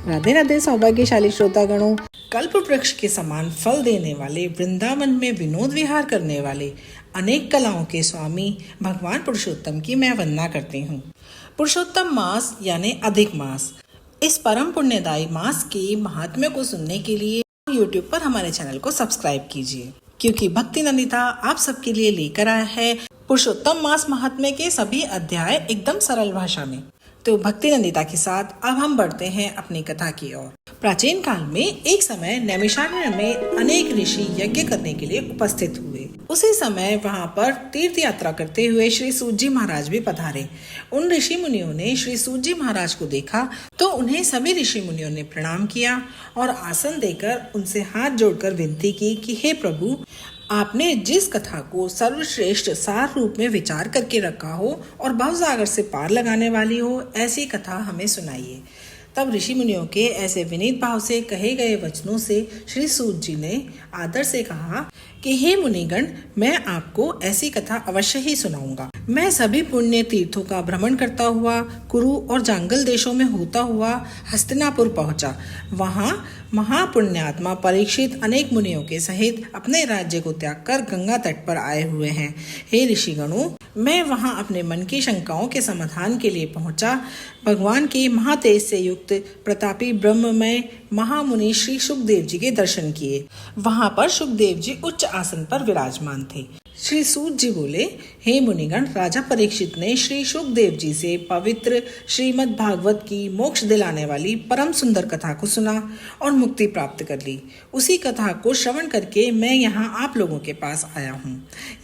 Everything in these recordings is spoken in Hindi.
राधे राधे सौभाग्यशाली श्रोतागणों। कल्प वृक्ष के समान फल देने वाले, वृंदावन में विनोद विहार करने वाले, अनेक कलाओं के स्वामी भगवान पुरुषोत्तम की मैं वंदना करती हूँ। पुरुषोत्तम मास यानी अधिक मास, इस परम पुण्यदायी मास के महात्म्य को सुनने के लिए YouTube पर हमारे चैनल को सब्सक्राइब कीजिए, क्योंकि भक्ति नंदिता आप सबके लिए लेकर आया है पुरुषोत्तम मास महात्म्य के सभी अध्याय एकदम सरल भाषा में। तो भक्ति नंदिता के साथ अब हम बढ़ते हैं अपनी कथा की ओर। प्राचीन काल में एक समय नैमिषारण्य में अनेक ऋषि यज्ञ करने के लिए उपस्थित हुए। उसी समय वहां पर तीर्थ यात्रा करते हुए श्री सूत जी महाराज भी पधारे। उन ऋषि मुनियों ने श्री सूत जी महाराज को देखा तो उन्हें सभी ऋषि मुनियों ने प्रणाम किया और आसन देकर उनसे हाथ जोड़कर विनती की कि हे प्रभु, आपने जिस कथा को सर्वश्रेष्ठ सार रूप में विचार करके रखा हो और भवसागर से पार लगाने वाली हो, ऐसी कथा हमें सुनाइए। तब ऋषि मुनियों के ऐसे विनीत भाव से कहे गए वचनों से श्री सूत जी ने आदर से कहा कि हे मुनिगण, मैं आपको ऐसी कथा अवश्य ही सुनाऊंगा। मैं सभी पुण्य तीर्थों का भ्रमण करता हुआ कुरु और जांगल देशों में होता हुआ हस्तिनापुर पहुंचा। वहां महापुण्यात्मा परीक्षित अनेक मुनियों के सहित अपने राज्य को त्याग कर गंगा तट पर आए हुए हैं। हे ऋषिगणों, मैं वहां अपने मन की शंकाओं के समाधान के लिए पहुंचा। भगवान के महातेज से युक्त प्रतापी ब्रह्ममय महामुनि श्री सुखदेव जी के दर्शन किए। वहां पर सुखदेव जी उच्च आसन पर विराजमान थे। श्री सूत जी बोले, हे मुनिगण, राजा परीक्षित ने श्री सुखदेव जी से पवित्र श्रीमद् भागवत की मोक्ष दिलाने वाली परम सुंदर कथा को सुना और मुक्ति प्राप्त कर ली। उसी कथा को श्रवण करके मैं यहाँ आप लोगों के पास आया हूँ।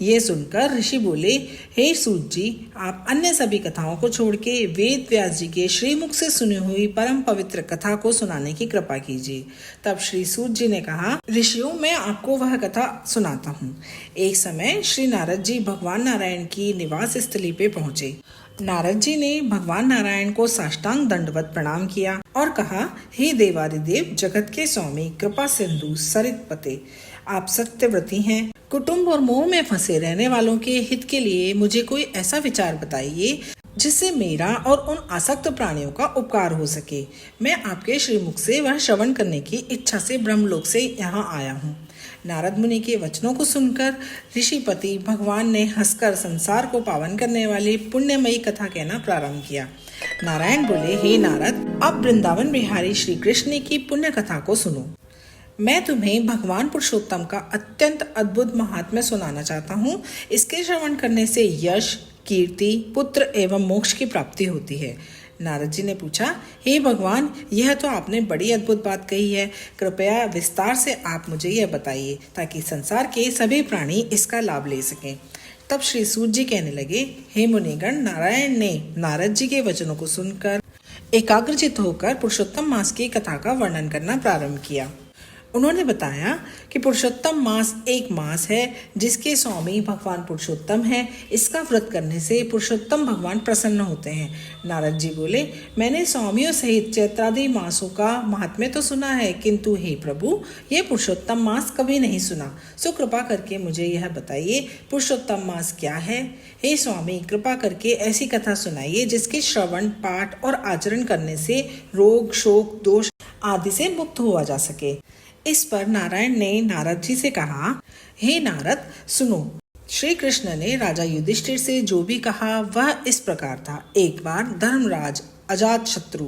ये सुनकर ऋषि बोले, हे सूत जी, आप अन्य सभी कथाओं को छोड़ के वेद व्यास जी के श्रीमुख से सुनी हुई परम पवित्र कथा को सुनाने की कृपा कीजिए। तब श्री सूत जी ने कहा, ऋषियों, मैं आपको वह कथा सुनाता हूँ। एक समय श्री नारद जी भगवान नारायण की निवास स्थली पे पहुँचे। नारद जी ने भगवान नारायण को साष्टांग दंडवत प्रणाम किया और कहा, हे देवादिदेव, जगत के स्वामी, कृपा सिंधु, सरित पते, आप सत्यव्रती हैं। कुटुंब और मोह में फंसे रहने वालों के हित के लिए मुझे कोई ऐसा विचार बताइए जिससे मेरा और उन आसक्त प्राणियों का उपकार हो सके। मैं आपके श्रीमुख से वह श्रवण करने की इच्छा से ब्रह्मलोक से यहाँ आया हूँ। नारद मुनि के वचनों को सुनकर ऋषिपति भगवान ने हंसकर संसार को पावन करने वाली पुण्यमयी कथा कहना प्रारंभ किया। नारायण बोले, हे नारद, अब वृंदावन बिहारी श्री कृष्ण की पुण्य कथा को सुनो। मैं तुम्हें भगवान पुरुषोत्तम का अत्यंत अद्भुत महात्म्य सुनाना चाहता हूँ। इसके श्रवण करने से यश, कीर्ति, पुत्र एवं मोक्ष की प्राप्ति होती है। नारद जी ने पूछा, हे भगवान, यह तो आपने बड़ी अद्भुत बात कही है। कृपया विस्तार से आप मुझे यह बताइए ताकि संसार के सभी प्राणी इसका लाभ ले सकें। तब श्री सूत जी कहने लगे, हे मुनिगण, नारायण ने नारद जी के वचनों को सुनकर एकाग्रचित होकर पुरुषोत्तम मास की कथा का वर्णन करना प्रारंभ किया। उन्होंने बताया कि पुरुषोत्तम मास एक मास है जिसके स्वामी भगवान पुरुषोत्तम है। इसका व्रत करने से पुरुषोत्तम भगवान प्रसन्न होते हैं। नारद जी बोले, मैंने स्वामियों सहित चैत्रादि मासों का महात्म्य तो सुना है, किंतु हे प्रभु, ये पुरुषोत्तम मास कभी नहीं सुना। सो कृपा करके मुझे यह बताइए, पुरुषोत्तम मास क्या है। हे स्वामी, कृपा करके ऐसी कथा सुनाइए जिसके श्रवण, पाठ और आचरण करने से रोग, शोक, दोष आदि से मुक्त हुआ जा सके। इस पर नारायण ने नारद जी से कहा, हे नारद, सुनो। श्री कृष्ण ने राजा युधिष्ठिर से जो भी कहा वह इस प्रकार था। एक बार धर्मराज अजात शत्रु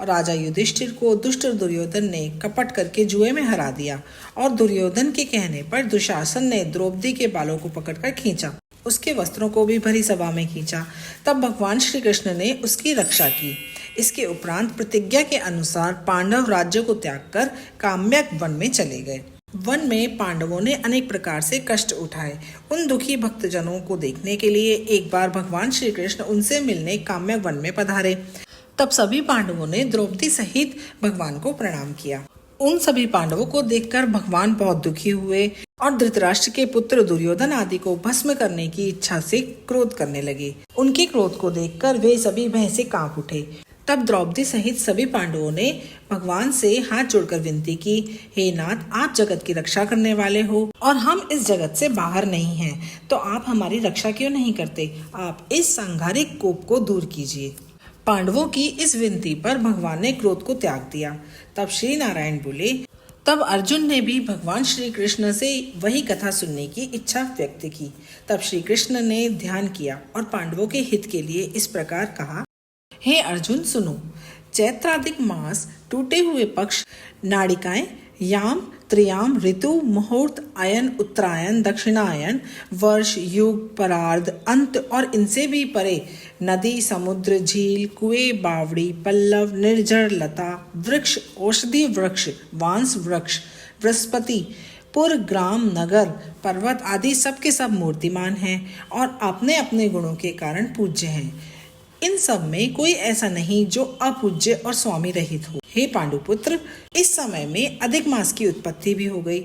और राजा युधिष्ठिर को दुष्ट दुर्योधन ने कपट करके जुए में हरा दिया और दुर्योधन के कहने पर दुशासन ने द्रौपदी के बालों को पकड़कर खींचा, उसके वस्त्रों को भी भरी सभा में खींचा। तब भगवान श्री कृष्ण ने उसकी रक्षा की। इसके उपरांत प्रतिज्ञा के अनुसार पांडव राज्य को त्याग कर काम्यक वन में चले गए। वन में पांडवों ने अनेक प्रकार से कष्ट उठाए। उन दुखी भक्तजनों को देखने के लिए एक बार भगवान श्री कृष्ण उनसे मिलने काम्यक वन में पधारे। तब सभी पांडवों ने द्रौपदी सहित भगवान को प्रणाम किया। उन सभी पांडवों को देखकर भगवान बहुत दुखी हुए और धृतराष्ट्र के पुत्र दुर्योधन आदि को भस्म करने की इच्छा से क्रोध करने लगे। उनके क्रोध को देखकर वे सभी भय से कांप उठे। तब द्रौपदी सहित सभी पांडवों ने भगवान से हाथ जोड़कर विनती की, हे नाथ, आप जगत की रक्षा करने वाले हो और हम इस जगत से बाहर नहीं हैं, तो आप हमारी रक्षा क्यों नहीं करते। आप इस सांघारिक कोप को दूर कीजिए। पांडवों की इस विनती पर भगवान ने क्रोध को त्याग दिया। तब श्री नारायण बोले, तब अर्जुन ने भी भगवान श्री कृष्ण से वही कथा सुनने की इच्छा व्यक्त की। तब श्री कृष्ण ने ध्यान किया और पांडवों के हित के लिए इस प्रकार कहा, हे अर्जुन सुनो, चैत्रादिक मास, टूटे हुए पक्ष, नाड़िकाएं, याम, त्रियाम, ऋतु, मुहूर्त, अयन, उत्तरायण, दक्षिणायन, वर्ष, युग, परार्ध, अंत और इनसे भी परे नदी, समुद्र, झील, कुएं, बावड़ी, पल्लव, निर्जर, लता, वृक्ष, औषधि वृक्ष, वांस वृक्ष, बृहस्पति, पुर, ग्राम, नगर, पर्वत आदि सब के सब मूर्तिमान हैं और अपने अपने गुणों के कारण पूज्य हैं। इन सब में कोई ऐसा नहीं जो अपूज्य और स्वामी रहित हो। हे पांडुपुत्र, इस समय में अधिक मास की उत्पत्ति भी हो गई।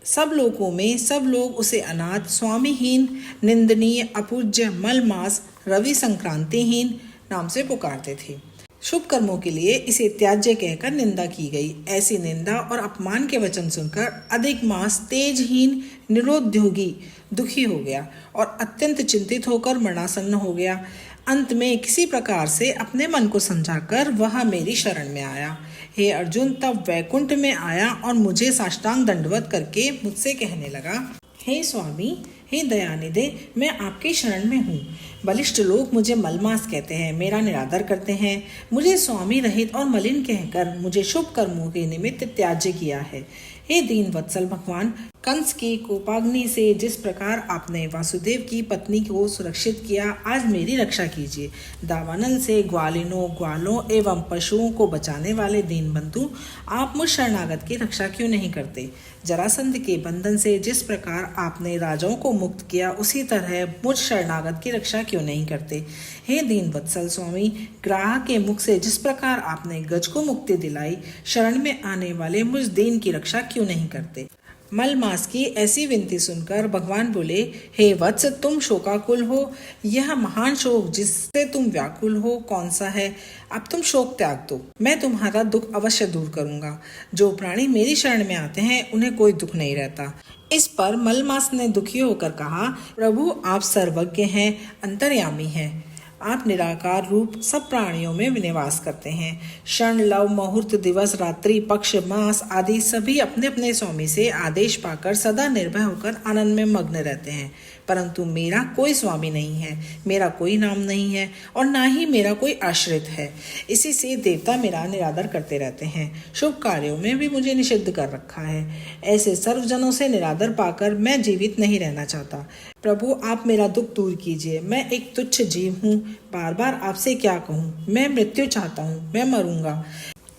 सब लोगों में सब लोग उसे अनाथ, स्वामीहीन, निंदनीय, अपूज्य, मलमास, रवि संक्रांतिहीन नाम से पुकारते थे। शुभ कर्मों के लिए इसे त्याज्य कहकर निंदा की गई। ऐसी निंदा और अपमान के वचन सुनकर अधिक मास तेजहीन, निरुद्योगी, दुखी हो गया और अत्यंत चिंतित होकर मरणासन्न हो गया। अंत में किसी प्रकार से अपने मन को समझाकर वह मेरी शरण में आया। हे अर्जुन, तब वैकुंठ में आया और मुझे साष्टांग दंडवत करके मुझसे कहने लगा, हे स्वामी, हे दयानिधे, मैं आपकी शरण में हूँ। बलिष्ठ लोग मुझे मलमास कहते हैं, मेरा निरादर करते हैं, मुझे स्वामी रहित और मलिन कहकर मुझे शुभ कर्मों के निमित्त त्याज्य किया है। हे दीन वत्सल भगवान, कंस की कोपाग्नि से जिस प्रकार आपने वासुदेव की पत्नी को सुरक्षित किया, आज मेरी रक्षा कीजिए। दावानल से ग्वालिनों, ग्वालों एवं पशुओं को बचाने वाले दीन बंधु, आप मुझ शरणागत की रक्षा क्यों नहीं करते? जरासंध के बंधन से जिस प्रकार आपने राजाओं को मुक्त किया, उसी तरह मुझ शरणागत की रक्षा क्यों नहीं करते? हे दीन वत्सल स्वामी, ग्राह के मुख से जिस प्रकार आपने गज को मुक्ति दिलाई, शरण में आने वाले मुझ दीन की रक्षा क्यों नहीं करते? मलमास की ऐसी विनती सुनकर भगवान बोले, हे वत्स, तुम शोकाकुल हो। यह महान शोक जिससे तुम व्याकुल हो कौन सा है? अब तुम शोक त्याग दो, मैं तुम्हारा दुख अवश्य दूर करूंगा। जो प्राणी मेरी शरण में आते हैं उन्हें कोई दुख नहीं रहता। इस पर मलमास ने दुखी होकर कहा, प्रभु आप सर्वज्ञ हैं, अंतर्यामी हैं। आप निराकार रूप सब प्राणियों में निवास करते हैं। क्षण, लव, मुहूर्त, दिवस, रात्रि, पक्ष, मास आदि सभी अपने अपने स्वामी से आदेश पाकर सदा निर्भय होकर आनंद में मग्न रहते हैं। परंतु मेरा कोई स्वामी नहीं है, मेरा कोई नाम नहीं है और ना ही मेरा कोई आश्रित है। इसी से देवता मेरा निरादर करते रहते हैं। शुभ कार्यों में भी मुझे निषिद्ध कर रखा है। ऐसे सर्वजनों से निरादर पाकर मैं जीवित नहीं रहना चाहता। प्रभु आप मेरा दुख दूर कीजिए। मैं एक तुच्छ जीव हूँ, बार बार आपसे क्या कहूँ। मैं मृत्यु चाहता हूँ, मैं मरूंगा।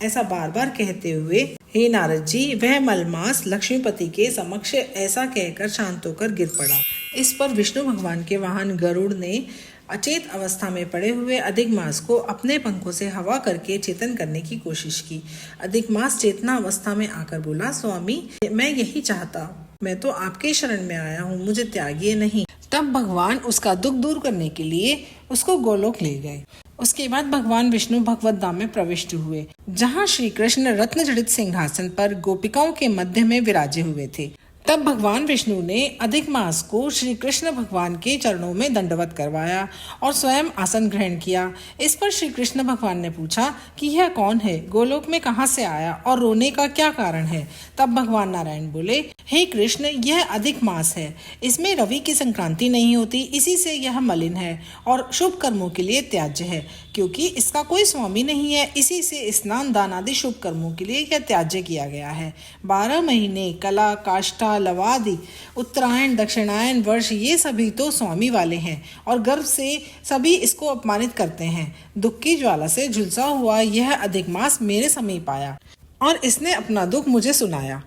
ऐसा बार बार कहते हुए हे नारद जी, वह मलमास लक्ष्मीपति के समक्ष ऐसा कहकर शांत होकर गिर पड़ा। इस पर विष्णु भगवान के वाहन गरुड़ ने अचेत अवस्था में पड़े हुए अधिक मास को अपने पंखों से हवा करके चेतन करने की कोशिश की। अधिक मास चेतना अवस्था में आकर बोला, स्वामी मैं यही चाहता, मैं तो आपके शरण में आया हूँ, मुझे त्यागिए नहीं। तब भगवान उसका दुख दूर करने के लिए उसको गोलोक ले गए। उसके बाद भगवान विष्णु भगवत धाम में प्रविष्ट हुए, जहाँ श्री कृष्ण रत्न जड़ित सिंहासन पर गोपिकाओं के मध्य में विराजे हुए थे। तब भगवान विष्णु ने अधिक मास को श्री कृष्ण भगवान के चरणों में दंडवत करवाया और स्वयं आसन ग्रहण किया। इस पर श्री कृष्ण भगवान ने पूछा कि यह कौन है, गोलोक में कहाँ से आया और रोने का क्या कारण है? तब भगवान नारायण बोले, हे कृष्ण, यह अधिक मास है, इसमें रवि की संक्रांति नहीं होती, इसी से यह मलिन है और शुभ कर्मों के लिए त्याज्य है। क्योंकि इसका कोई स्वामी नहीं है, इसी से स्नान दान आदि शुभ कर्मों के लिए यह त्याज्य किया गया है। 12 महीने, कला, काष्ठा, लवादि, उत्तरायण, दक्षिणायन, वर्ष, ये सभी तो स्वामी वाले हैं और गर्व से सभी इसको अपमानित करते हैं। दुख की ज्वाला से झुलसा हुआ यह अधिक मास मेरे समीप आया और इसने अपना दुख मुझे सुनाया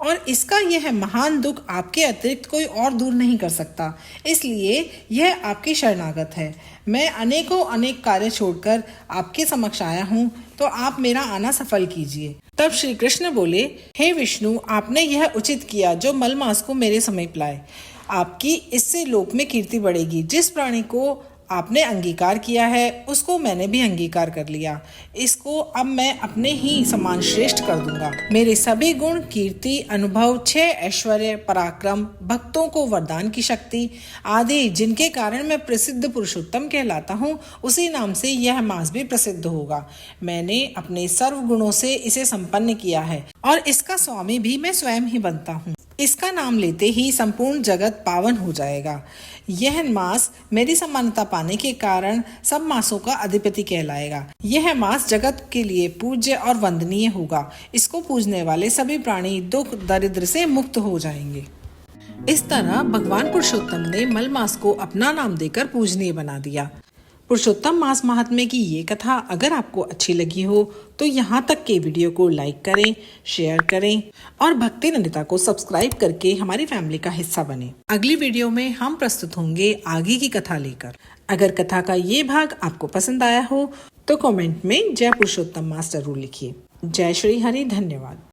और इसका यह महान दुख आपके अतिरिक्त कोई और दूर नहीं कर सकता, इसलिए यह आपकी शरणागत है। मैं अनेकों अनेक कार्य छोड़कर आपके समक्ष आया हूँ, तो आप मेरा आना सफल कीजिए। तब श्री कृष्ण बोले, हे विष्णु, आपने यह उचित किया जो मलमास को मेरे समीप लाए। आपकी इससे लोक में कीर्ति बढ़ेगी। जिस प्राणी को आपने अंगीकार किया है उसको मैंने भी अंगीकार कर लिया। इसको अब मैं अपने ही समान श्रेष्ठ कर दूंगा। मेरे सभी गुण, कीर्ति, अनुभव, 6 ऐश्वर्य, पराक्रम, भक्तों को वरदान की शक्ति आदि जिनके कारण मैं प्रसिद्ध पुरुषोत्तम कहलाता हूँ, उसी नाम से यह मास भी प्रसिद्ध होगा। मैंने अपने सर्व गुणों से इसे संपन्न किया है और इसका स्वामी भी मैं स्वयं ही बनता हूँ। इसका नाम लेते ही संपूर्ण जगत पावन हो जाएगा। यह मास मेरी समानता पाने के कारण सब मासों का अधिपति कहलाएगा। यह मास जगत के लिए पूज्य और वंदनीय होगा। इसको पूजने वाले सभी प्राणी दुख दरिद्र से मुक्त हो जाएंगे। इस तरह भगवान पुरुषोत्तम ने मल मास को अपना नाम देकर पूजनीय बना दिया। पुरुषोत्तम मास महात्म्य की ये कथा अगर आपको अच्छी लगी हो तो यहाँ तक के वीडियो को लाइक करें, शेयर करें और भक्ति नंदिता को सब्सक्राइब करके हमारी फैमिली का हिस्सा बने। अगली वीडियो में हम प्रस्तुत होंगे आगे की कथा लेकर। अगर कथा का ये भाग आपको पसंद आया हो तो कमेंट में जय पुरुषोत्तम मास जरूर लिखिए। जय श्री हरि। धन्यवाद।